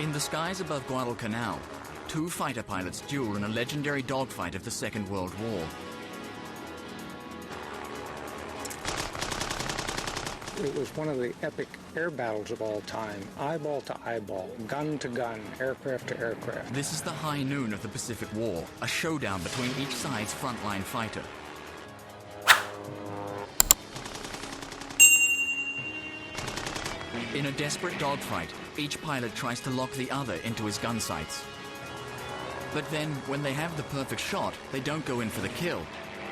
In the skies above Guadalcanal, two fighter pilots duel in a legendary dogfight of the Second World War. It was one of the epic air battles of all time, eyeball to eyeball, gun to gun, aircraft to aircraft. This is the high noon of the Pacific War, a showdown between each side's frontline fighter. In a desperate dogfight, each pilot tries to lock the other into his gun sights. But then, when they have the perfect shot, they don't go in for the kill.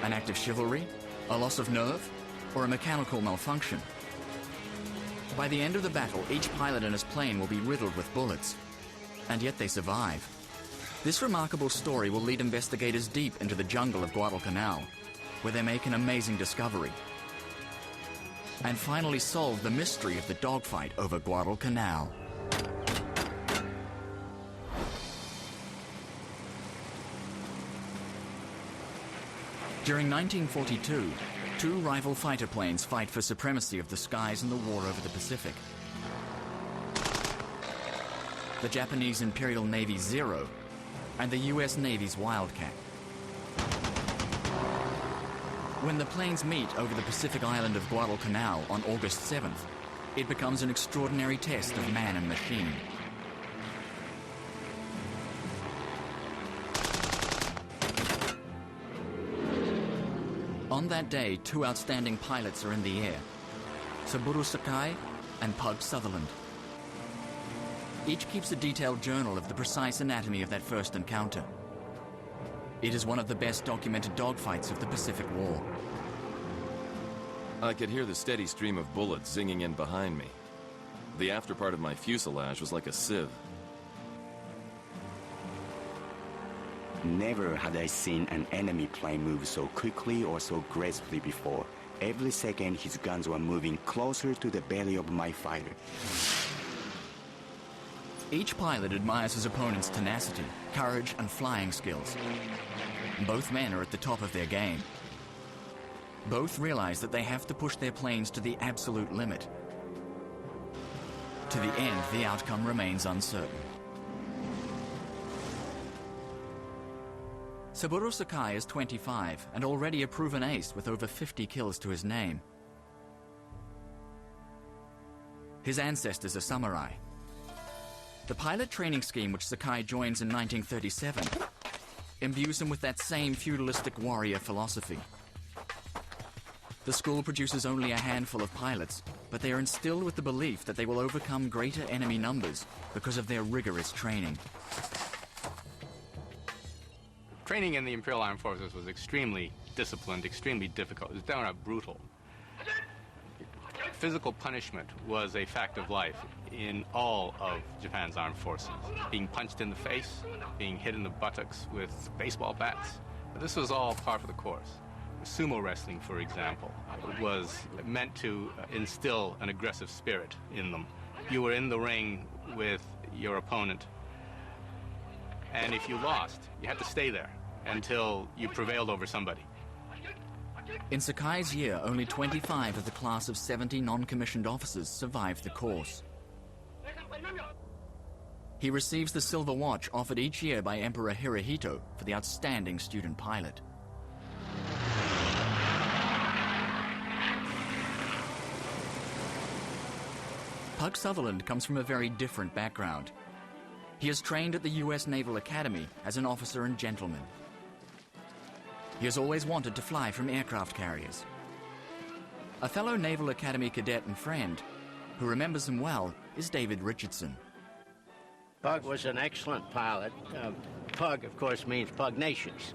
An act of chivalry, a loss of nerve, or a mechanical malfunction. By the end of the battle, each pilot in his plane will be riddled with bullets. And yet they survive. This remarkable story will lead investigators deep into the jungle of Guadalcanal, where they make an amazing discovery. And finally solve the mystery of the dogfight over Guadalcanal. During 1942, two rival fighter planes fight for supremacy of the skies in the war over the Pacific. The Japanese Imperial Navy's Zero and the US Navy's Wildcat. When the planes meet over the Pacific island of Guadalcanal on August 7th, it becomes an extraordinary test of man and machine. On that day, two outstanding pilots are in the air, Saburo Sakai and Pug Southerland. Each keeps a detailed journal of the precise anatomy of that first encounter. It is one of the best documented dogfights of the Pacific War. I could hear the steady stream of bullets zinging in behind me. The after part of my fuselage was like a sieve. Never had I seen an enemy plane move so quickly or so gracefully before. Every second, his guns were moving closer to the belly of my fighter. Each pilot admires his opponent's tenacity, courage, and flying skills. Both men are at the top of their game. Both realize that they have to push their planes to the absolute limit. To the end, the outcome remains uncertain. Saburo Sakai is 25 and already a proven ace with over 50 kills to his name. His ancestors are samurai. The pilot training scheme which Sakai joins in 1937 imbues him with that same feudalistic warrior philosophy. The school produces only a handful of pilots, but they are instilled with the belief that they will overcome greater enemy numbers because of their rigorous training. Training in the Imperial Armed Forces was extremely disciplined, extremely difficult. It was downright brutal. Physical punishment was a fact of life in all of Japan's armed forces. Being punched in the face, being hit in the buttocks with baseball bats. This was all part of the course. Sumo wrestling, for example, was meant to instill an aggressive spirit in them. You were in the ring with your opponent, and if you lost, you had to stay there until you prevailed over somebody. In Sakai's year, only 25 of the class of 70 non-commissioned officers survived the course. He receives the Silver Watch offered each year by Emperor Hirohito for the outstanding student pilot. Pug Southerland comes from a very different background. He is trained at the US Naval Academy as an officer and gentleman. He has always wanted to fly from aircraft carriers. A fellow Naval Academy cadet and friend, who remembers him well, is David Richardson. Pug was an excellent pilot. Pug, of course, means pugnacious.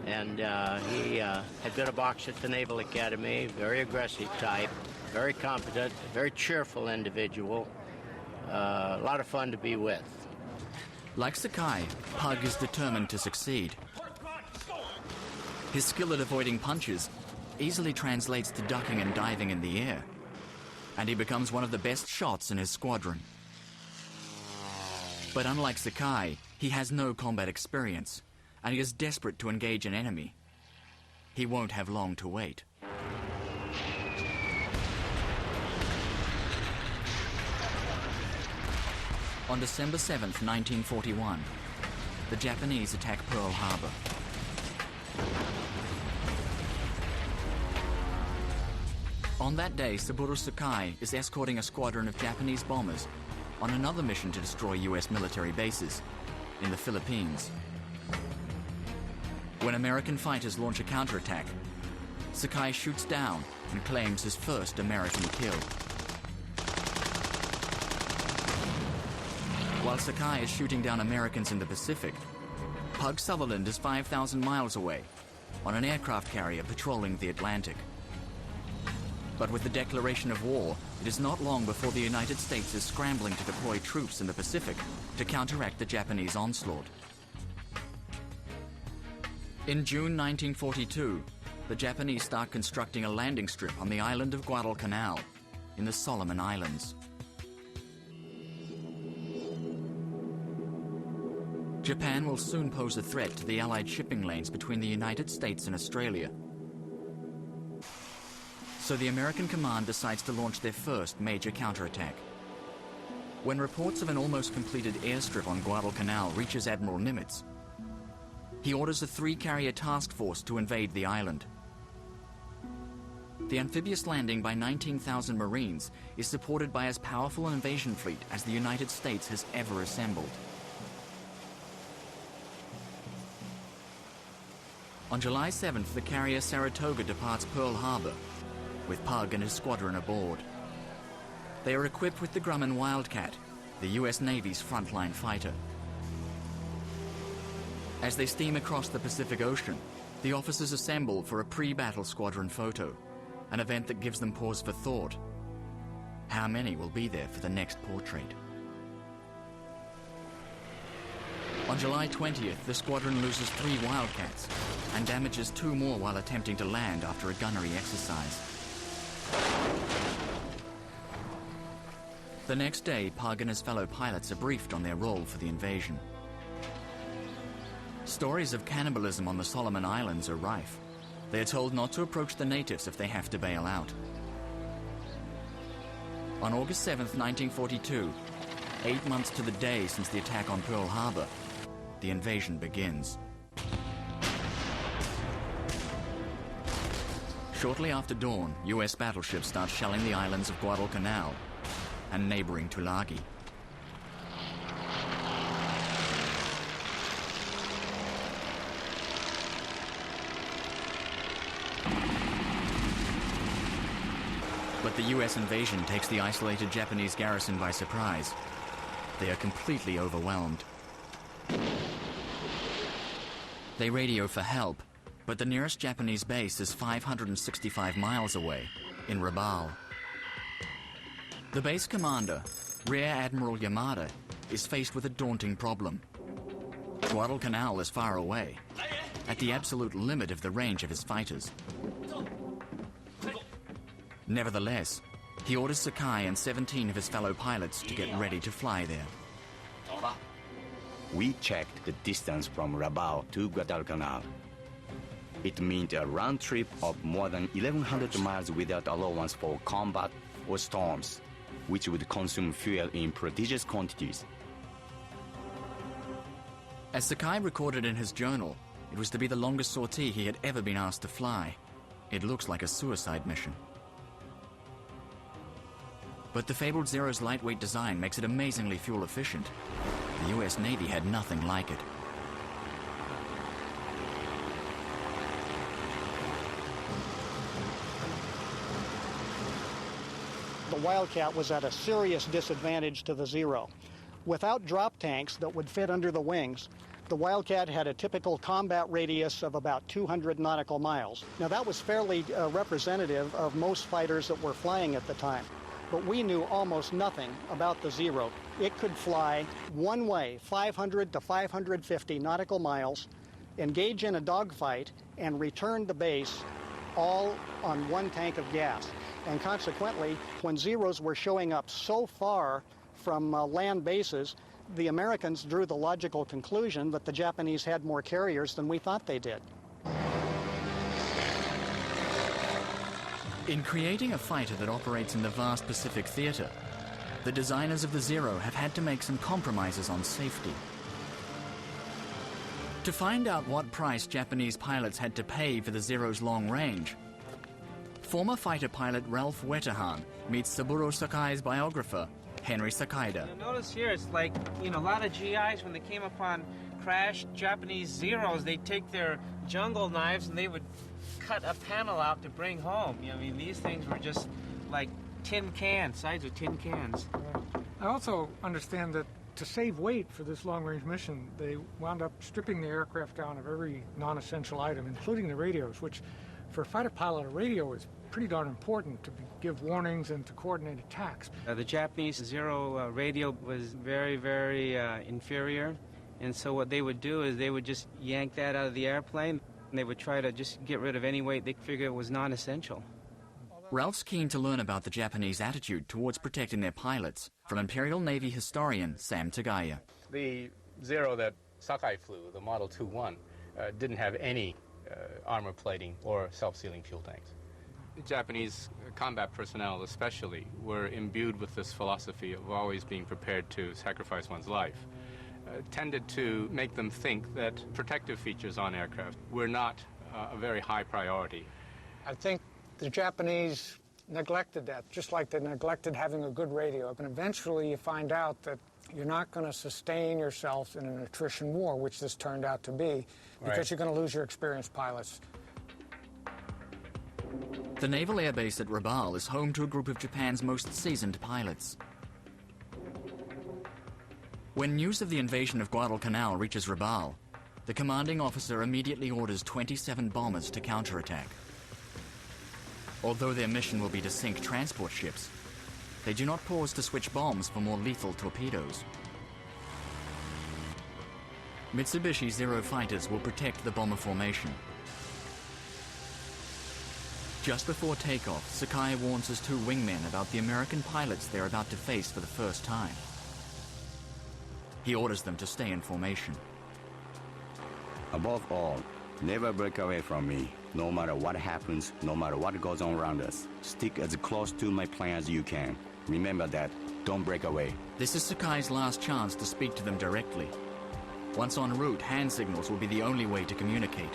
And he had been a boxer at the Naval Academy, very aggressive type, very competent, very cheerful individual, a lot of fun to be with. Like Sakai, Pug is determined to succeed. His skill at avoiding punches easily translates to ducking and diving in the air, and he becomes one of the best shots in his squadron. But unlike Sakai, he has no combat experience, and he is desperate to engage an enemy. He won't have long to wait. On December 7th, 1941, the Japanese attack Pearl Harbor. On that day, Saburo Sakai is escorting a squadron of Japanese bombers on another mission to destroy US military bases in the Philippines. When American fighters launch a counterattack, Sakai shoots down and claims his first American kill. While Sakai is shooting down Americans in the Pacific, Pug Southerland is 5,000 miles away on an aircraft carrier patrolling the Atlantic. But with the declaration of war, it is not long before the United States is scrambling to deploy troops in the Pacific to counteract the Japanese onslaught. In June 1942, the Japanese start constructing a landing strip on the island of Guadalcanal in the Solomon Islands. Japan will soon pose a threat to the Allied shipping lanes between the United States and Australia. So the American command decides to launch their first major counterattack. When reports of an almost completed airstrip on Guadalcanal reaches Admiral Nimitz, he orders a 3-carrier task force to invade the island. The amphibious landing by 19,000 Marines is supported by as powerful an invasion fleet as the United States has ever assembled. On July 7th, the carrier Saratoga departs Pearl Harbor, with Pug and his squadron aboard. They are equipped with the Grumman Wildcat, the US Navy's frontline fighter. As they steam across the Pacific Ocean, the officers assemble for a pre-battle squadron photo, an event that gives them pause for thought. How many will be there for the next portrait? On July 20th, the squadron loses 3 Wildcats and damages 2 more while attempting to land after a gunnery exercise. The next day, Pug and his fellow pilots are briefed on their role for the invasion. Stories of cannibalism on the Solomon Islands are rife. They are told not to approach the natives if they have to bail out. On August 7th, 1942, 8 months to the day since the attack on Pearl Harbor, the invasion begins. Shortly after dawn, US battleships start shelling the islands of Guadalcanal and neighboring Tulagi. But the US invasion takes the isolated Japanese garrison by surprise. They are completely overwhelmed. They radio for help, but the nearest Japanese base is 565 miles away, in Rabaul. The base commander, Rear Admiral Yamada, is faced with a daunting problem. Guadalcanal is far away, at the absolute limit of the range of his fighters. Nevertheless, he orders Sakai and 17 of his fellow pilots to get ready to fly there. We checked the distance from Rabaul to Guadalcanal. It meant a round trip of more than 1,100 miles without allowance for combat or storms, which would consume fuel in prodigious quantities. As Sakai recorded in his journal, it was to be the longest sortie he had ever been asked to fly. It looks like a suicide mission. But the fabled Zero's lightweight design makes it amazingly fuel efficient. The US Navy had nothing like it. The Wildcat was at a serious disadvantage to the Zero. Without drop tanks that would fit under the wings, the Wildcat had a typical combat radius of about 200 nautical miles. Now that was fairly representative of most fighters that were flying at the time. But we knew almost nothing about the Zero. It could fly one way, 500 to 550 nautical miles, engage in a dogfight, and return to base all on one tank of gas. And consequently, when Zeros were showing up so far from land bases, the Americans drew the logical conclusion that the Japanese had more carriers than we thought they did. In creating a fighter that operates in the vast Pacific theater, the designers of the Zero have had to make some compromises on safety. To find out what price Japanese pilots had to pay for the Zero's long range, former fighter pilot Ralph Wetterhahn meets Saburo Sakai's biographer, Henry Sakaida. You'll notice here, it's like, a lot of GIs, when they came upon crashed Japanese Zeros, they'd take their jungle knives and they would cut a panel out to bring home. These things were just like tin cans, sides of tin cans. I also understand that to save weight for this long-range mission, they wound up stripping the aircraft down of every non-essential item, including the radios, which for a fighter pilot, a radio is pretty darn important to give warnings and to coordinate attacks. The Japanese Zero radio was very, very inferior, and so what they would do is they would just yank that out of the airplane, and they would try to just get rid of any weight they figured it was non-essential. Ralph's keen to learn about the Japanese attitude towards protecting their pilots from Imperial Navy historian Sam Tagaya. The Zero that Sakai flew, the Model 2-1, didn't have any armor plating or self-sealing fuel tanks. The Japanese combat personnel especially were imbued with this philosophy of always being prepared to sacrifice one's life. Tended to make them think that protective features on aircraft were not a very high priority. I think the Japanese neglected that, just like they neglected having a good radio. And eventually you find out that you're not going to sustain yourself in an attrition war, which this turned out to be, because you're going to lose your experienced pilots. The Naval Air Base at Rabaul is home to a group of Japan's most seasoned pilots. When news of the invasion of Guadalcanal reaches Rabaul, the commanding officer immediately orders 27 bombers to counterattack. Although their mission will be to sink transport ships, they do not pause to switch bombs for more lethal torpedoes. Mitsubishi Zero fighters will protect the bomber formation. Just before takeoff, Sakai warns his two wingmen about the American pilots they're about to face for the first time. He orders them to stay in formation. Above all, never break away from me. No matter what happens, no matter what goes on around us, stick as close to my plane as you can. Remember that. Don't break away. This is Sakai's last chance to speak to them directly. Once en route, hand signals will be the only way to communicate.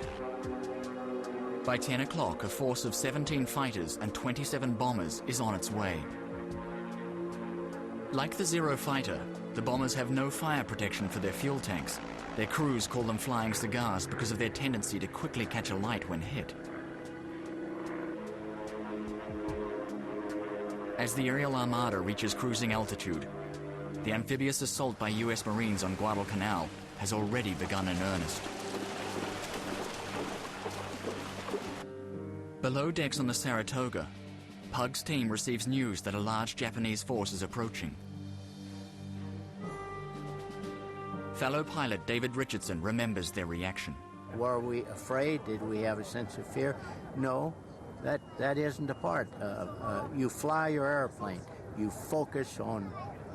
By 10 o'clock, a force of 17 fighters and 27 bombers is on its way. Like the Zero fighter, the bombers have no fire protection for their fuel tanks. Their crews call them flying cigars because of their tendency to quickly catch a light when hit. As the aerial armada reaches cruising altitude, the amphibious assault by U.S. Marines on Guadalcanal has already begun in earnest. Below decks on the Saratoga, Pug's team receives news that a large Japanese force is approaching. Fellow pilot David Richardson remembers their reaction. Were we afraid? Did we have a sense of fear? No, that isn't a part. You fly your airplane. You focus on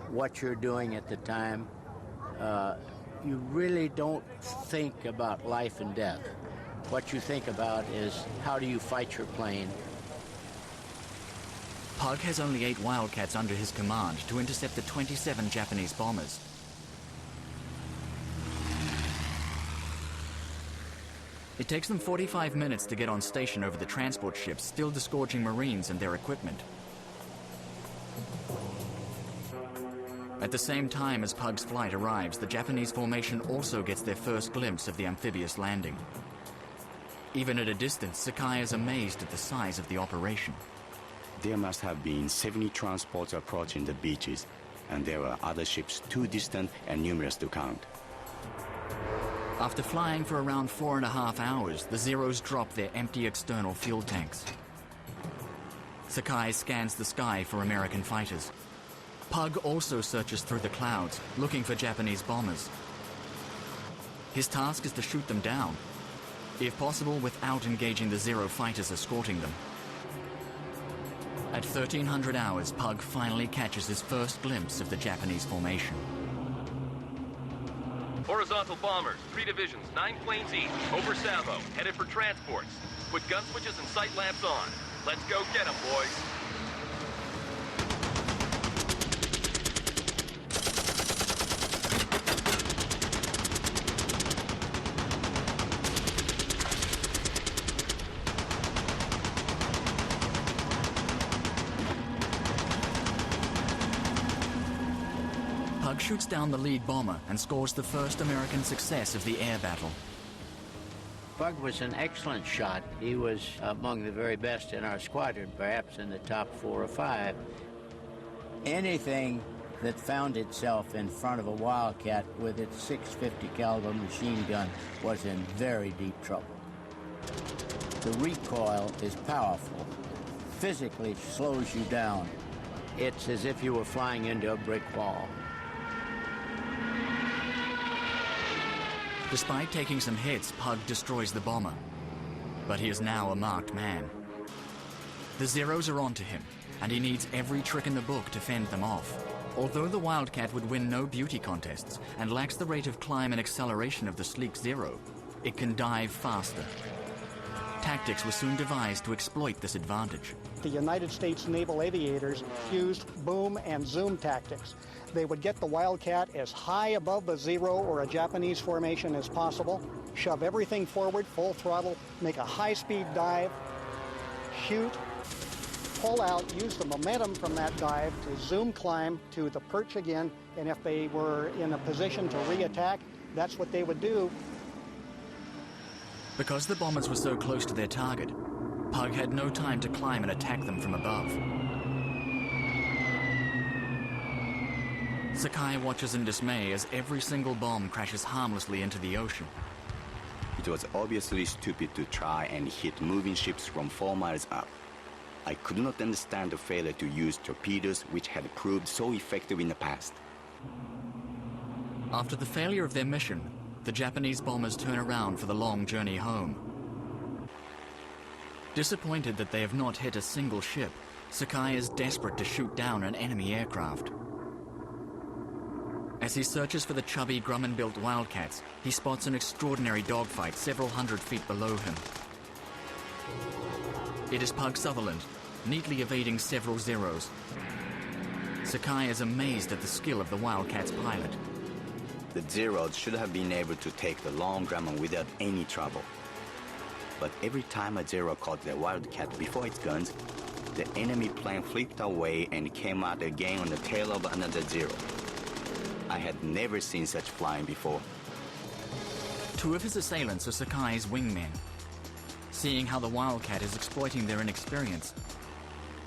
what you're doing at the time. You really don't think about life and death. What you think about is how do you fight your plane. Pug has only 8 Wildcats under his command to intercept the 27 Japanese bombers. It takes them 45 minutes to get on station over the transport ships, still disgorging Marines and their equipment. At the same time as Pug's flight arrives, the Japanese formation also gets their first glimpse of the amphibious landing. Even at a distance, Sakai is amazed at the size of the operation. There must have been 70 transports approaching the beaches, and there were other ships too distant and numerous to count. After flying for around 4.5 hours, the Zeros drop their empty external fuel tanks. Sakai scans the sky for American fighters. Pug also searches through the clouds, looking for Japanese bombers. His task is to shoot them down, if possible without engaging the Zero fighters escorting them. At 1300 hours, Pug finally catches his first glimpse of the Japanese formation. Horizontal bombers, 3 divisions, 9 planes each, over Savo, headed for transports. Put gun switches and sight lamps on. Let's go get them, boys. Pug shoots down the lead bomber and scores the first American success of the air battle. Pug was an excellent shot. He was among the very best in our squadron, perhaps in the top 4 or 5. Anything that found itself in front of a Wildcat with its 650 caliber machine gun was in very deep trouble. The recoil is powerful. Physically slows you down. It's as if you were flying into a brick wall. Despite taking some hits, Pug destroys the bomber. But he is now a marked man. The Zeros are onto him, and he needs every trick in the book to fend them off. Although the Wildcat would win no beauty contests and lacks the rate of climb and acceleration of the sleek Zero, it can dive faster. Tactics were soon devised to exploit this advantage. The United States naval aviators used boom and zoom tactics. They would get the Wildcat as high above the Zero or a Japanese formation as possible, shove everything forward, full throttle, make a high-speed dive, shoot, pull out, use the momentum from that dive to zoom climb to the perch again, and if they were in a position to re-attack, that's what they would do. Because the bombers were so close to their target, Pug had no time to climb and attack them from above. Sakai watches in dismay as every single bomb crashes harmlessly into the ocean. It was obviously stupid to try and hit moving ships from 4 miles up. I could not understand the failure to use torpedoes which had proved so effective in the past. After the failure of their mission, the Japanese bombers turn around for the long journey home. Disappointed that they have not hit a single ship, Sakai is desperate to shoot down an enemy aircraft. As he searches for the chubby Grumman-built Wildcats, he spots an extraordinary dogfight several hundred feet below him. It is Pug Southerland, neatly evading several Zeros. Sakai is amazed at the skill of the Wildcat's pilot. The Zeros should have been able to take the long Grumman without any trouble. But every time a Zero caught the Wildcat before its guns, the enemy plane flipped away and came out again on the tail of another Zero. I had never seen such flying before. 2 of his assailants are Sakai's wingmen. Seeing how the Wildcat is exploiting their inexperience,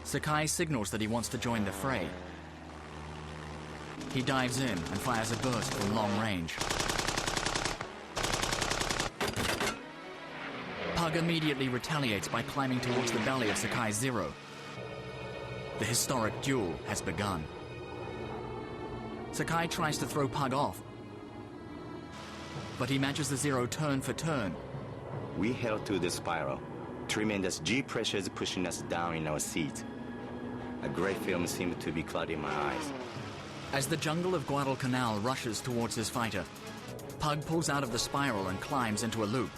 Sakai signals that he wants to join the fray. He dives in and fires a burst from long range. Pug immediately retaliates by climbing towards the belly of Sakai's Zero. The historic duel has begun. Sakai tries to throw Pug off, but he matches the Zero turn for turn. We held to the spiral, tremendous G pressures pushing us down in our seats. A gray film seemed to be clouding my eyes. As the jungle of Guadalcanal rushes towards his fighter, Pug pulls out of the spiral and climbs into a loop.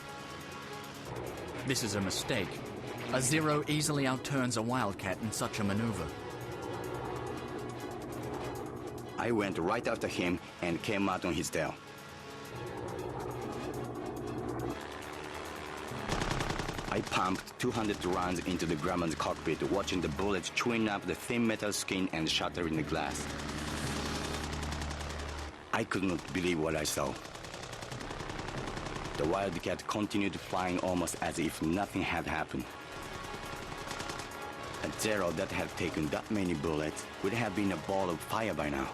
This is a mistake. A Zero easily outturns a Wildcat in such a maneuver. I went right after him and came out on his tail. I pumped 200 rounds into the Grumman's cockpit, watching the bullets chewing up the thin metal skin and shattering the glass. I could not believe what I saw. The Wildcat continued flying almost as if nothing had happened. A Zero that had taken that many bullets would have been a ball of fire by now.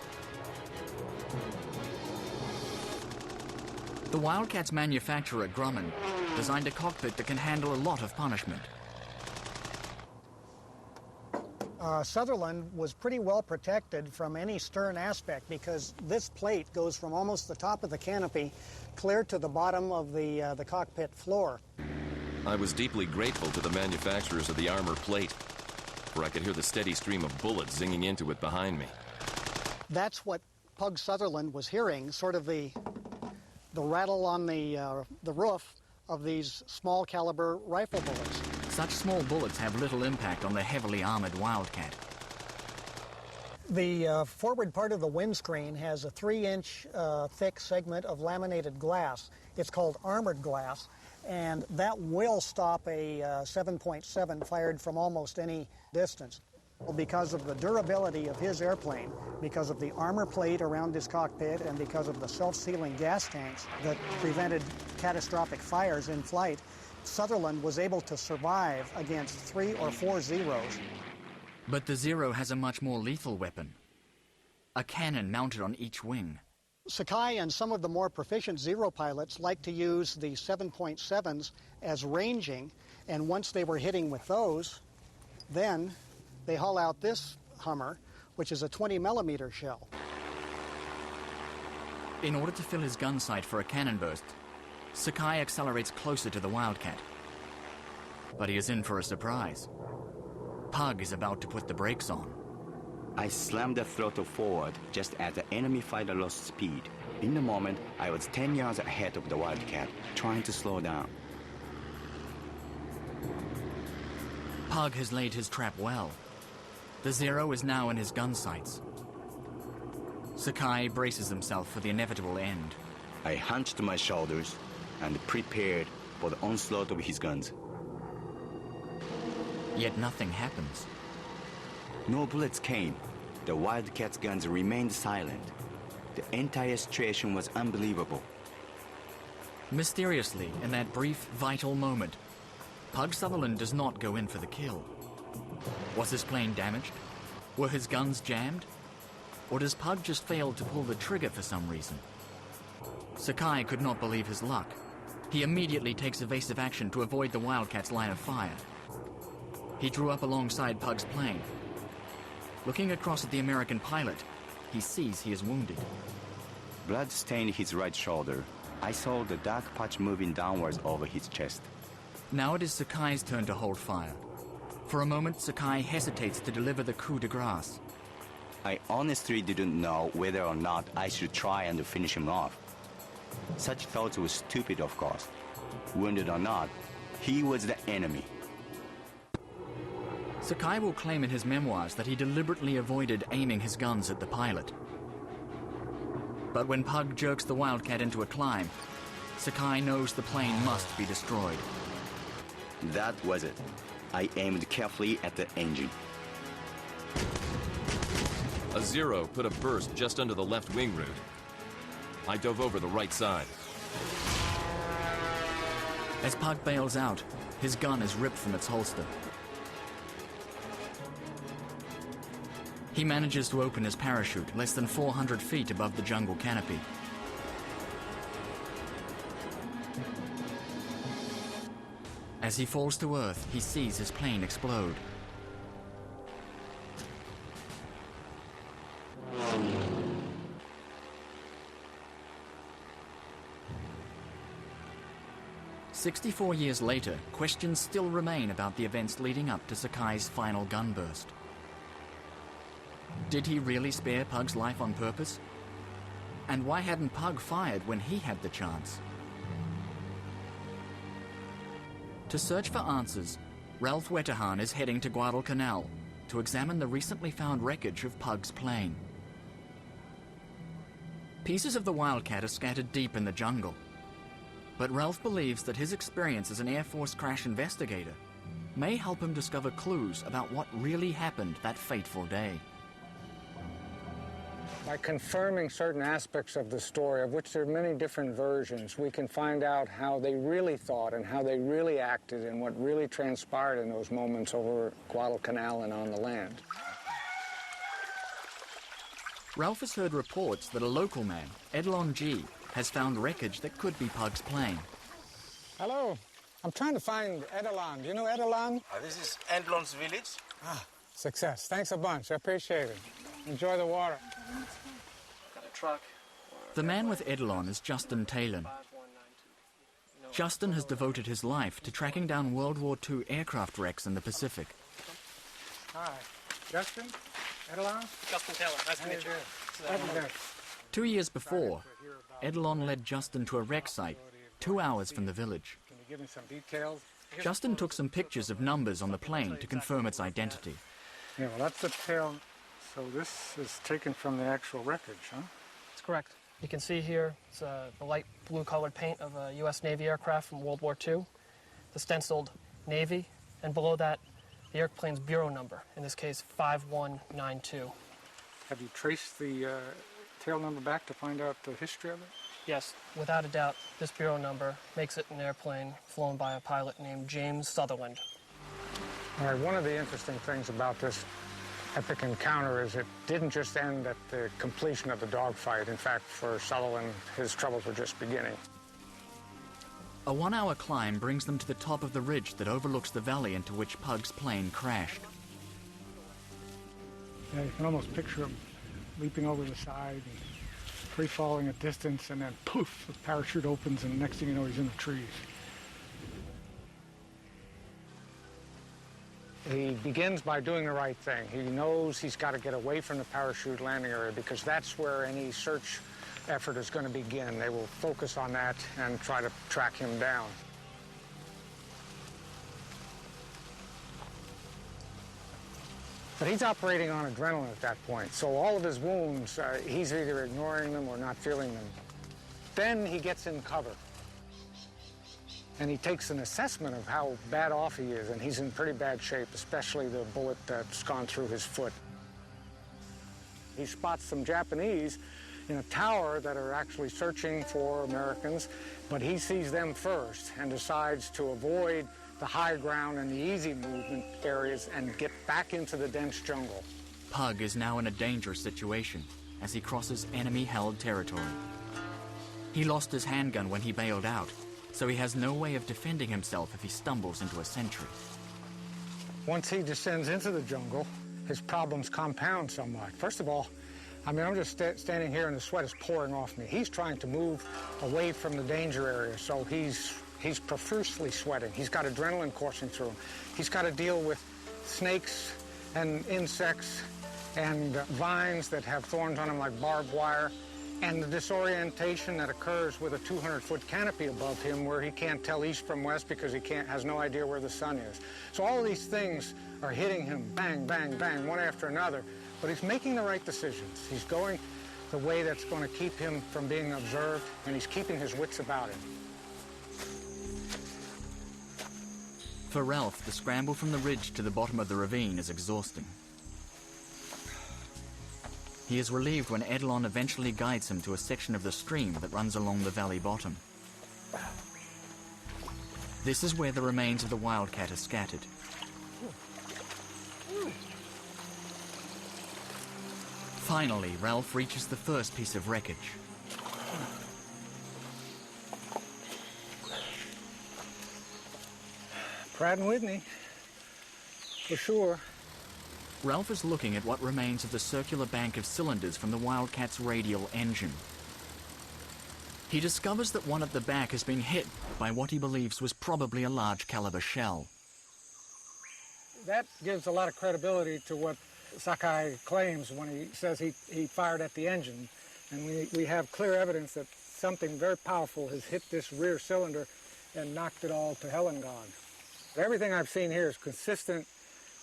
The Wildcat's manufacturer, Grumman, designed a cockpit that can handle a lot of punishment. Southerland was pretty well protected from any stern aspect because this plate goes from almost the top of the canopy clear to the bottom of the cockpit floor. I was deeply grateful to the manufacturers of the armor plate, for I could hear the steady stream of bullets zinging into it behind me. That's what Pug Southerland was hearing, sort of the rattle on the roof of these small caliber rifle bullets. Such small bullets have little impact on the heavily armored Wildcat. The forward part of the windscreen has a 3-inch thick segment of laminated glass. It's called armored glass, and that will stop a 7.7 fired from almost any distance. Because of the durability of his airplane, because of the armor plate around his cockpit, and because of the self-sealing gas tanks that prevented catastrophic fires in flight, Southerland was able to survive against 3 or 4 Zeros. But the Zero has a much more lethal weapon, a cannon mounted on each wing. Sakai and some of the more proficient Zero pilots like to use the 7.7s as ranging, and once they were hitting with those, then they haul out this Hummer, which is a 20-millimeter shell. In order to fill his gun sight for a cannon burst, Sakai accelerates closer to the Wildcat. But he is in for a surprise. Pug is about to put the brakes on. I slammed the throttle forward just as the enemy fighter lost speed. In the moment, I was 10 yards ahead of the Wildcat, trying to slow down. Pug has laid his trap well. The Zero is now in his gun sights. Sakai braces himself for the inevitable end. I hunched my shoulders and prepared for the onslaught of his guns. Yet nothing happens. No bullets came. The Wildcat's guns remained silent. The entire situation was unbelievable. Mysteriously, in that brief, vital moment, Pug Southerland does not go in for the kill. Was his plane damaged? Were his guns jammed? Or does Pug just fail to pull the trigger for some reason? Sakai could not believe his luck. He immediately takes evasive action to avoid the Wildcat's line of fire. He drew up alongside Pug's plane. Looking across at the American pilot, he sees he is wounded. Blood stained his right shoulder. I saw the dark patch moving downwards over his chest. Now it is Sakai's turn to hold fire. For a moment, Sakai hesitates to deliver the coup de grace. I honestly didn't know whether or not I should try and finish him off. Such thoughts were stupid, of course. Wounded or not, he was the enemy. Sakai will claim in his memoirs that he deliberately avoided aiming his guns at the pilot. But when Pug jerks the Wildcat into a climb, Sakai knows the plane must be destroyed. That was it. I aimed carefully at the engine. A Zero put a burst just under the left wing root. I dove over the right side. As Pug bails out, his gun is ripped from its holster. He manages to open his parachute less than 400 feet above the jungle canopy. As he falls to earth, he sees his plane explode. "64 years later, questions still remain about the events leading up to Sakai's final gun burst. Did he really spare Pug's life on purpose? And why hadn't Pug fired when he had the chance? To search for answers, Ralph Wetterhahn is heading to Guadalcanal to examine the recently found wreckage of Pug's plane. Pieces of the Wildcat are scattered deep in the jungle, but Ralph believes that his experience as an Air Force crash investigator may help him discover clues about what really happened that fateful day. By confirming certain aspects of the story, of which there are many different versions, we can find out how they really thought and how they really acted and what really transpired in those moments over Guadalcanal and on the land. Ralph has heard reports that a local man, Edlon G., has found wreckage that could be Pug's plane. Hello. I'm trying to find Edlon. Do you know Edlon? This is Edlon's village. Success. Thanks a bunch. I appreciate it. Enjoy the water. Got a truck. The man with Edlon is Justin Talon. Justin has devoted his life to tracking down World War II aircraft wrecks in the Pacific. Hi. Justin? Edlon? Justin Taylor. Nice to meet you. 2 years before, Edlon led Justin to a wreck site 2 hours from the village. Can you give me some details? Justin took some pictures of numbers on the plane to confirm its identity. Yeah, well, that's the tail. So this is taken from the actual wreckage, huh? That's correct. You can see here, it's the light blue-colored paint of a U.S. Navy aircraft from World War II, the stenciled Navy, and below that, the airplane's bureau number, in this case 5192. Have you traced the tail number back to find out the history of it? Yes, without a doubt, this bureau number makes it an airplane flown by a pilot named James Southerland. All right, one of the interesting things about this epic encounter is it didn't just end at the completion of the dogfight. In fact, for Sutherland, his troubles were just beginning. A 1-hour climb brings them to the top of the ridge that overlooks the valley into which Pug's plane crashed. Yeah, you can almost picture him leaping over the side and free-falling a distance, and then poof, the parachute opens, and next thing you know, he's in the trees. He begins by doing the right thing. He knows he's got to get away from the parachute landing area because that's where any search effort is going to begin. They will focus on that and try to track him down. But he's operating on adrenaline at that point, so all of his wounds, he's either ignoring them or not feeling them. Then he gets in cover. And he takes an assessment of how bad off he is, and he's in pretty bad shape, especially the bullet that's gone through his foot. He spots some Japanese in a tower that are actually searching for Americans, but he sees them first and decides to avoid the high ground and the easy movement areas and get back into the dense jungle. Pug is now in a dangerous situation as he crosses enemy-held territory. He lost his handgun when he bailed out, so he has no way of defending himself if he stumbles into a sentry. Once he descends into the jungle, his problems compound somewhat. First of all, I mean, I'm just standing here and the sweat is pouring off me. He's trying to move away from the danger area, so he's profusely sweating. He's got adrenaline coursing through him. He's got to deal with snakes and insects and vines that have thorns on them like barbed wire, and the disorientation that occurs with a 200-foot canopy above him where he can't tell east from west because he has no idea where the sun is. So all of these things are hitting him, bang, bang, bang, one after another, but he's making the right decisions. He's going the way that's going to keep him from being observed, and he's keeping his wits about him. For Ralph, the scramble from the ridge to the bottom of the ravine is exhausting. He is relieved when Edelon eventually guides him to a section of the stream that runs along the valley bottom. This is where the remains of the Wildcat are scattered. Finally, Ralph reaches the first piece of wreckage. Pratt & Whitney, for sure. Ralph is looking at what remains of the circular bank of cylinders from the Wildcat's radial engine. He discovers that one at the back has been hit by what he believes was probably a large caliber shell. That gives a lot of credibility to what Sakai claims when he says he fired at the engine. And we have clear evidence that something very powerful has hit this rear cylinder and knocked it all to hell and gone. Everything I've seen here is consistent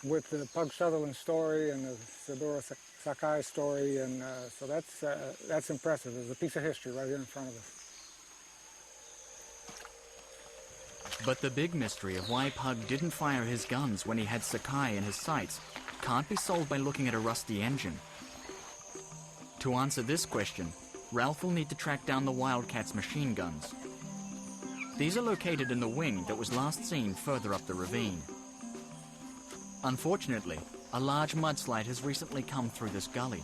with the Pug Sutherland story and the Saburo Sakai story, and so that's impressive. There's a piece of history right here in front of us. But the big mystery of why Pug didn't fire his guns when he had Sakai in his sights can't be solved by looking at a rusty engine. To answer this question, Ralph will need to track down the Wildcat's machine guns. These are located in the wing that was last seen further up the ravine. Unfortunately, a large mudslide has recently come through this gully.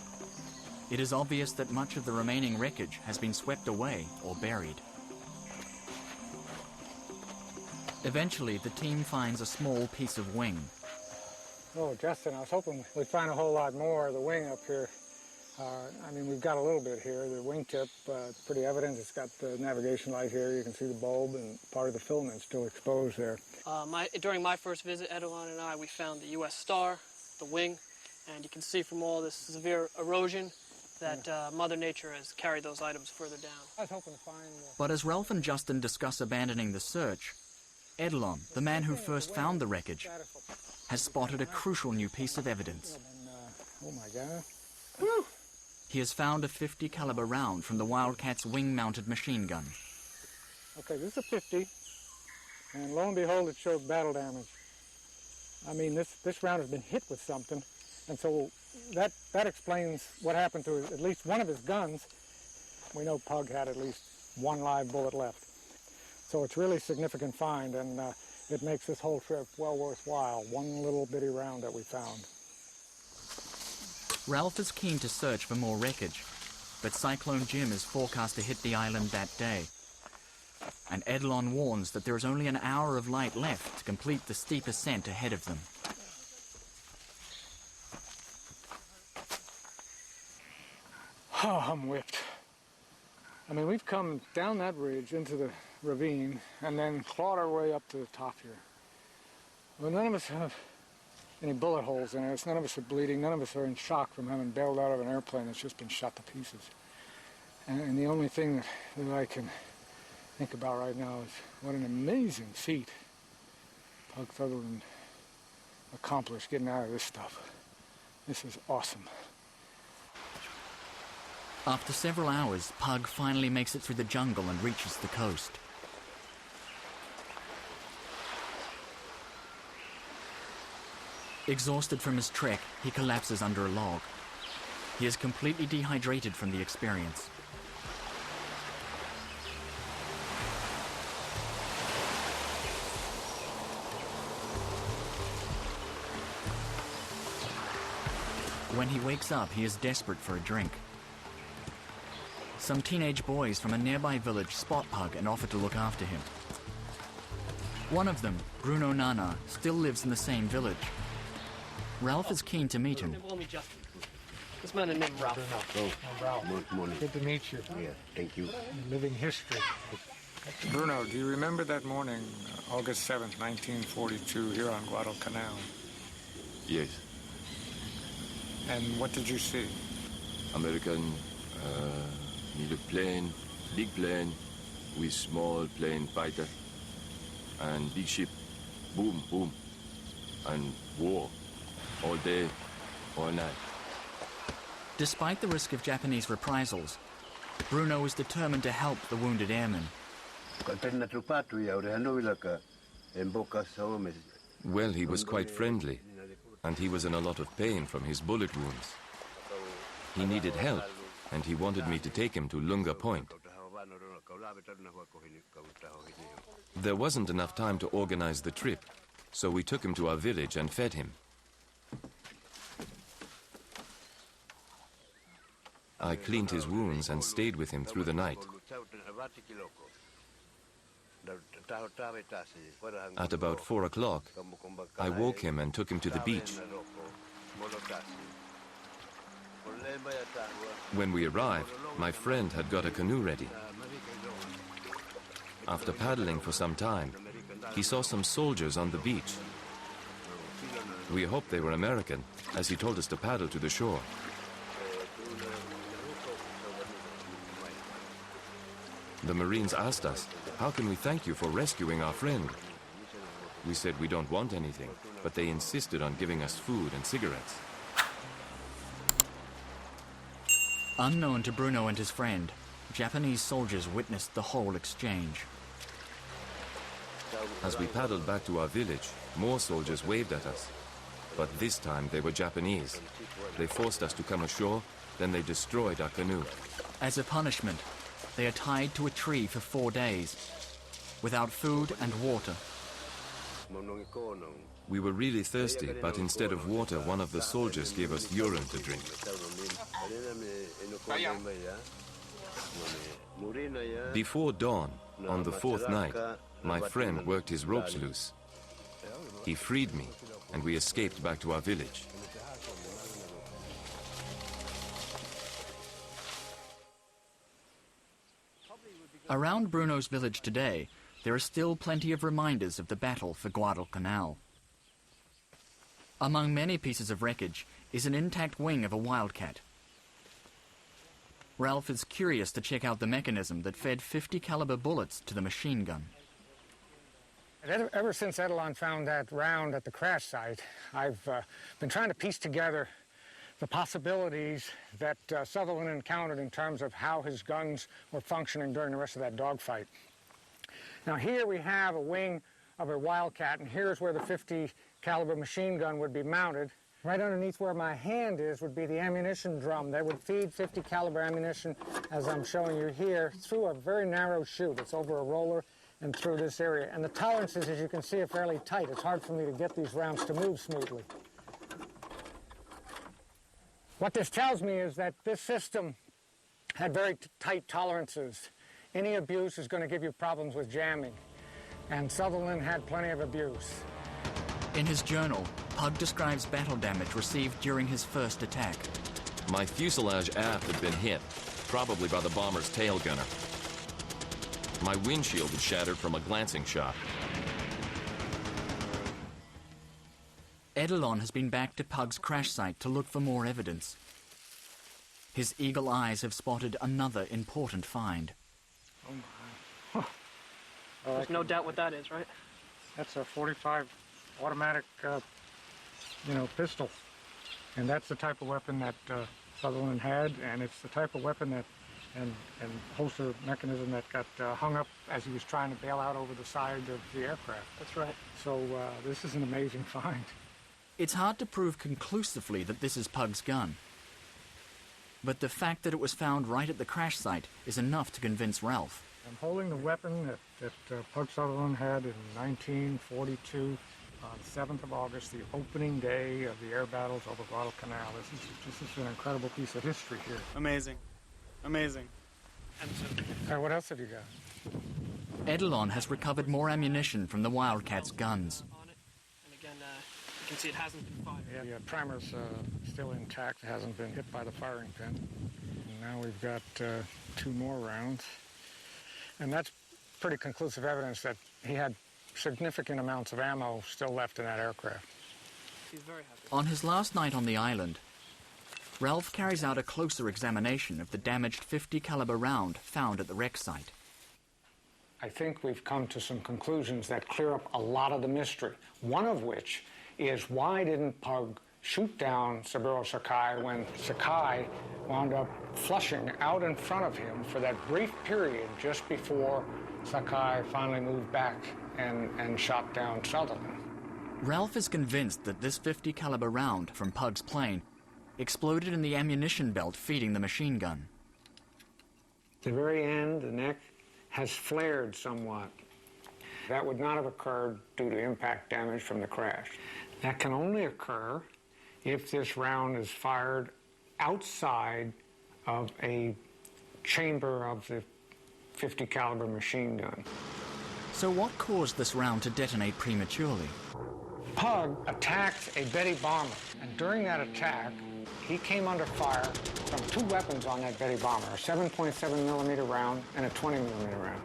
It is obvious that much of the remaining wreckage has been swept away or buried. Eventually, the team finds a small piece of wing. Oh, Justin, I was hoping we'd find a whole lot more of the wing up here. I mean, we've got a little bit here. The wingtip, it's pretty evident. It's got the navigation light here. You can see the bulb, and part of the filament still exposed there. During my first visit, Edelon and I, we found the U.S. Star, the wing, and you can see from all this severe erosion that Mother Nature has carried those items further down. I was hoping to find... But as Ralph and Justin discuss abandoning the search, Edelon, the man who first found the wreckage, has spotted a crucial new piece of evidence. Oh my God. Woo! He has found a .50 caliber round from the Wildcat's wing-mounted machine gun. Okay, this is a .50, and lo and behold, it shows battle damage. I mean, this round has been hit with something, and so that explains what happened to at least one of his guns. We know Pug had at least one live bullet left. So it's really a significant find, and it makes this whole trip well worthwhile, one little bitty round that we found. Ralph is keen to search for more wreckage, but Cyclone Jim is forecast to hit the island that day. And Edelon warns that there is only an hour of light left to complete the steep ascent ahead of them. Oh, I'm whipped. I mean, we've come down that ridge into the ravine and then clawed our way up to the top here. Well, none of us have any bullet holes in us. None of us are bleeding. None of us are in shock from having bailed out of an airplane that's just been shot to pieces. And the only thing that I can think about right now is what an amazing feat Pug Southerland accomplished getting out of this stuff. This is awesome. After several hours, Pug finally makes it through the jungle and reaches the coast. Exhausted from his trek, he collapses under a log. He is completely dehydrated from the experience. When he wakes up, he is desperate for a drink. Some teenage boys from a nearby village spot Pug and offer to look after him. One of them, Bruno Nana, still lives in the same village. Ralph is keen to meet him. This man is named Ralph. Ralph. Good to meet you. Yeah, thank you. Living history. Bruno, do you remember that morning, August 7th, 1942, here on Guadalcanal? Yes. And what did you see? American, need a plane, big plane, with small plane fighter, and big ship, boom, boom, and war, all day, all night. Despite the risk of Japanese reprisals, Bruno is determined to help the wounded airmen. Well, he was quite friendly, and he was in a lot of pain from his bullet wounds. He needed help, and he wanted me to take him to Lunga Point. There wasn't enough time to organize the trip, so we took him to our village and fed him. I cleaned his wounds and stayed with him through the night. At about 4 o'clock, I woke him and took him to the beach. When we arrived, my friend had got a canoe ready. After paddling for some time, he saw some soldiers on the beach. We hoped they were American, as he told us to paddle to the shore. The Marines asked us, "How can we thank you for rescuing our friend?" We said we don't want anything, but they insisted on giving us food and cigarettes. Unknown to Bruno and his friend, Japanese soldiers witnessed the whole exchange. As we paddled back to our village, more soldiers waved at us. But this time they were Japanese. They forced us to come ashore, then they destroyed our canoe. As a punishment, they are tied to a tree for 4 days, without food and water. We were really thirsty, but instead of water, one of the soldiers gave us urine to drink. Before dawn, on the 4th night, my friend worked his ropes loose. He freed me, and we escaped back to our village. Around Bruno's village today, there are still plenty of reminders of the battle for Guadalcanal. Among many pieces of wreckage is an intact wing of a Wildcat. Ralph is curious to check out the mechanism that fed 50 caliber bullets to the machine gun. Ever since Edelon found that round at the crash site, I've been trying to piece together the possibilities that Southerland encountered in terms of how his guns were functioning during the rest of that dogfight. Now here we have a wing of a Wildcat, and here's where the 50 caliber machine gun would be mounted. Right underneath where my hand is would be the ammunition drum that would feed 50 caliber ammunition, as I'm showing you here, through a very narrow chute. It's over a roller and through this area. And the tolerances, as you can see, are fairly tight. It's hard for me to get these rounds to move smoothly. What this tells me is that this system had very tight tolerances. Any abuse is going to give you problems with jamming. And Southerland had plenty of abuse. In his journal, Pug describes battle damage received during his first attack. My fuselage aft had been hit, probably by the bomber's tail gunner. My windshield had shattered from a glancing shot. Edelon has been back to Pug's crash site to look for more evidence. His eagle eyes have spotted another important find. Oh my. There's no doubt what that is, right? That's a 45 automatic, pistol. And that's the type of weapon that Southerland had, and it's the type of weapon that, and holster mechanism that got hung up as he was trying to bail out over the side of the aircraft. That's right. So this is an amazing find. It's hard to prove conclusively that this is Pug's gun. But the fact that it was found right at the crash site is enough to convince Ralph. I'm holding the weapon that Pug Southerland had in 1942, on the 7th of August, the opening day of the air battles over Guadalcanal. This is an incredible piece of history here. Amazing. Amazing. All right, what else have you got? Edelon has recovered more ammunition from the Wildcat's guns. And again, you can see it hasn't been fired. Yeah, the primer's still intact. It hasn't been hit by the firing pin. And now we've got 2 more rounds. And that's pretty conclusive evidence that he had significant amounts of ammo still left in that aircraft. He's very happy. On his last night on the island, Ralph carries out a closer examination of the damaged 50 caliber round found at the wreck site. I think we've come to some conclusions that clear up a lot of the mystery. One of which is, why didn't Pug shoot down Saburo Sakai when Sakai wound up flushing out in front of him for that brief period just before Sakai finally moved back and shot down Southerland. Ralph is convinced that this 50 caliber round from Pug's plane exploded in the ammunition belt feeding the machine gun. At the very end, the neck has flared somewhat. That would not have occurred due to impact damage from the crash. That can only occur if this round is fired outside of a chamber of the 50 caliber machine gun. So what caused this round to detonate prematurely? Pug attacked a Betty bomber, and during that attack, he came under fire from 2 weapons on that Betty bomber, a 7.7 millimeter round and a 20 millimeter round.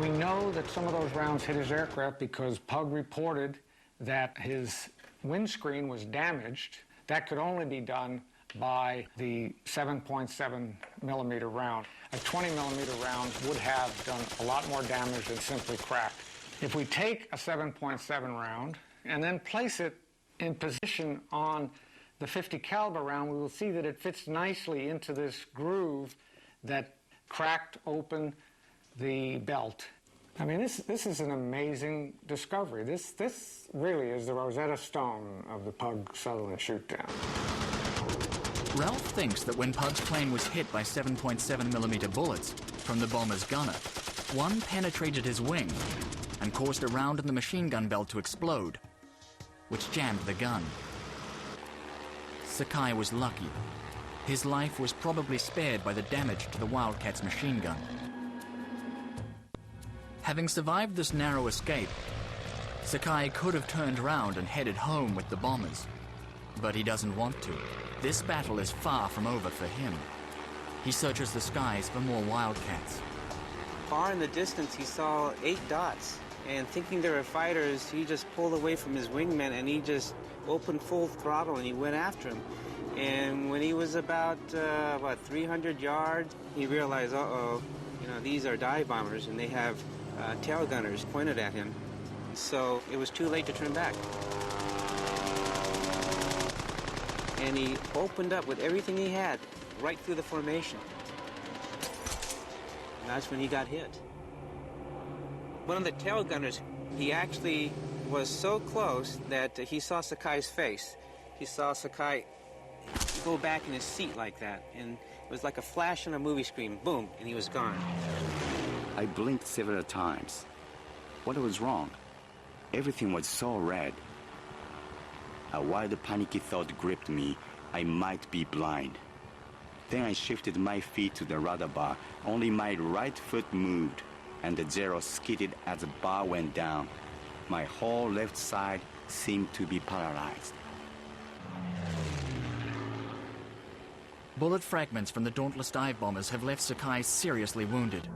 We know that some of those rounds hit his aircraft because Pug reported that his windscreen was damaged. That could only be done by the 7.7 millimeter round. A 20 millimeter round would have done a lot more damage than simply cracked. If we take a 7.7 round and then place it in position on the 50 caliber round, we will see that it fits nicely into this groove that cracked open the belt. I mean, this is an amazing discovery. This really is the Rosetta Stone of the Pug Southerland shootdown. Ralph thinks that when Pug's plane was hit by 7.7 millimeter bullets from the bomber's gunner, one penetrated his wing and caused a round in the machine gun belt to explode, which jammed the gun. Sakai was lucky. His life was probably spared by the damage to the Wildcat's machine gun. Having survived this narrow escape, Sakai could have turned around and headed home with the bombers. But he doesn't want to. This battle is far from over for him. He searches the skies for more Wildcats. Far in the distance, he saw 8 dots. And thinking they were fighters, he just pulled away from his wingman and he just opened full throttle and he went after him. And when he was about 300 yards, he realized, uh-oh, these are dive bombers and they have tail gunners pointed at him. So it was too late to turn back. And he opened up with everything he had right through the formation. And that's when he got hit. One of the tail gunners, he actually was so close that he saw Sakai's face. He saw Sakai go back in his seat like that, and it was like a flash on a movie screen. Boom, and he was gone. I blinked several times. What was wrong? Everything was so red. A wild panicky thought gripped me. I might be blind. Then I shifted my feet to the rudder bar. Only my right foot moved, and the Zero skidded as the bar went down. My whole left side seemed to be paralyzed. Bullet fragments from the Dauntless dive bombers have left Sakai seriously wounded.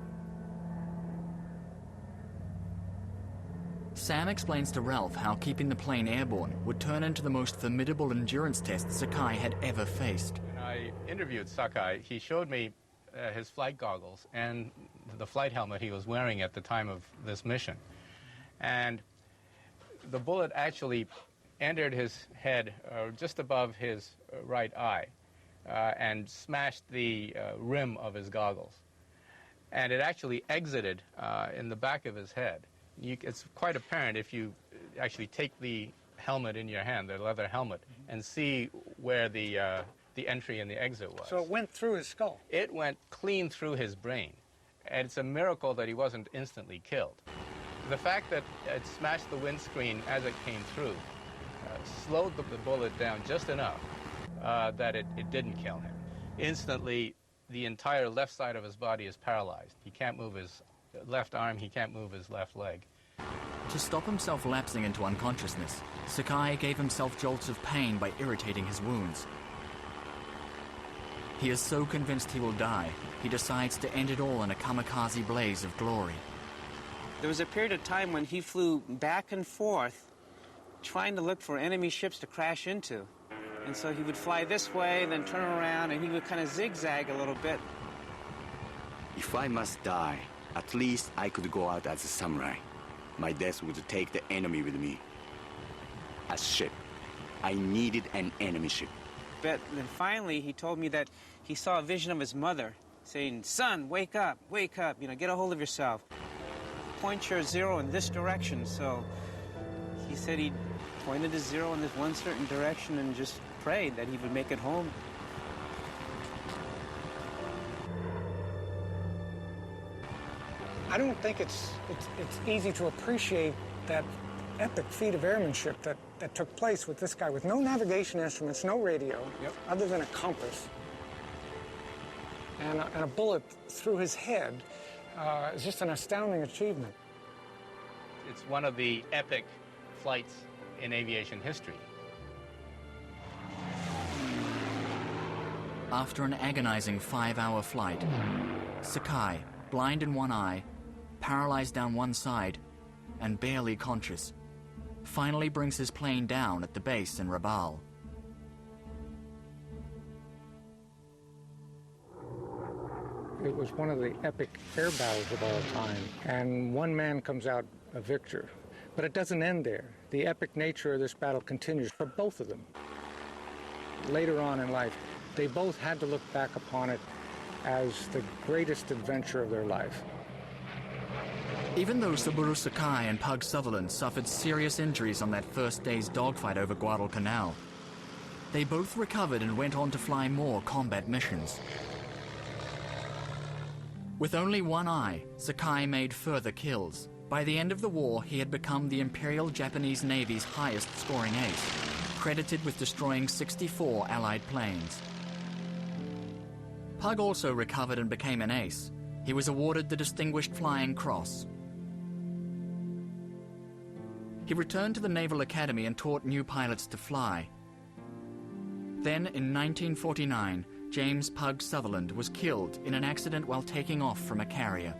Sam explains to Ralph how keeping the plane airborne would turn into the most formidable endurance test Sakai had ever faced. When I interviewed Sakai, he showed me his flight goggles and the flight helmet he was wearing at the time of this mission. And the bullet actually entered his head just above his right eye and smashed the rim of his goggles. And it actually exited in the back of his head. It's quite apparent if you actually take the helmet in your hand, the leather helmet, and see where the entry and the exit was. So it went through his skull? It went clean through his brain. And it's a miracle that he wasn't instantly killed. The fact that it smashed the windscreen as it came through slowed the bullet down just enough that it didn't kill him. Instantly, the entire left side of his body is paralyzed. He can't move his left arm, he can't move his left leg. To stop himself lapsing into unconsciousness, Sakai gave himself jolts of pain by irritating his wounds. He is so convinced he will die, he decides to end it all in a kamikaze blaze of glory. There was a period of time when he flew back and forth trying to look for enemy ships to crash into. And so he would fly this way, then turn around, and he would kind of zigzag a little bit. If I must die, at least I could go out as a samurai. My death would take the enemy with me. A ship. I needed an enemy ship. But then finally, he told me that he saw a vision of his mother saying, "Son, wake up, you know, get a hold of yourself. Point your Zero in this direction." So he said he pointed his Zero in this one certain direction and just prayed that he would make it home. I don't think it's easy to appreciate that epic feat of airmanship that took place with this guy with no navigation instruments, no radio, other than a compass, and a bullet through his head. Is just an astounding achievement. It's one of the epic flights in aviation history. After an agonizing 5-hour flight, Sakai, blind in one eye, paralyzed down one side, and barely conscious, finally brings his plane down at the base in Rabaul. It was one of the epic air battles of all time, and one man comes out a victor. But it doesn't end there. The epic nature of this battle continues for both of them. Later on in life, they both had to look back upon it as the greatest adventure of their life. Even though Saburo Sakai and Pug Southerland suffered serious injuries on that first day's dogfight over Guadalcanal, they both recovered and went on to fly more combat missions. With only one eye, Sakai made further kills. By the end of the war, he had become the Imperial Japanese Navy's highest-scoring ace, credited with destroying 64 Allied planes. Pug also recovered and became an ace. He was awarded the Distinguished Flying Cross. He returned to the Naval Academy and taught new pilots to fly. Then, in 1949, James Pug Southerland was killed in an accident while taking off from a carrier.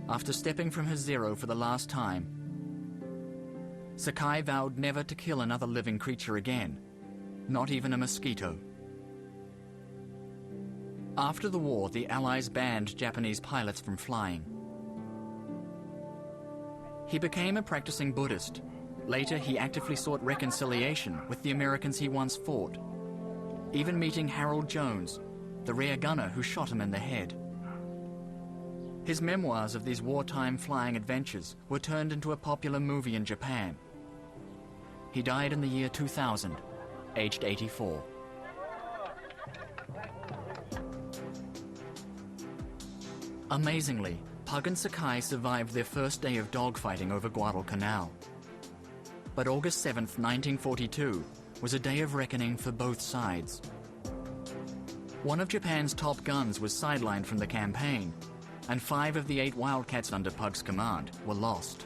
After stepping from his Zero for the last time, Sakai vowed never to kill another living creature again, not even a mosquito. After the war, the Allies banned Japanese pilots from flying. He became a practicing Buddhist. Later, he actively sought reconciliation with the Americans he once fought, even meeting Harold Jones, the rear gunner who shot him in the head. His memoirs of these wartime flying adventures were turned into a popular movie in Japan. He died in the year 2000, aged 84. Amazingly, Pug and Sakai survived their first day of dogfighting over Guadalcanal. But August 7th, 1942, was a day of reckoning for both sides. One of Japan's top guns was sidelined from the campaign, and 5 of the 8 Wildcats under Pug's command were lost.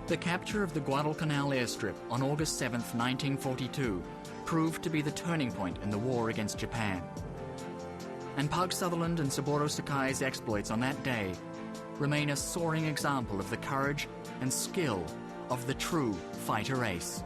The capture of the Guadalcanal airstrip on August 7th, 1942, proved to be the turning point in the war against Japan. And Pug Southerland and Saburo Sakai's exploits on that day remain a soaring example of the courage and skill of the true fighter ace.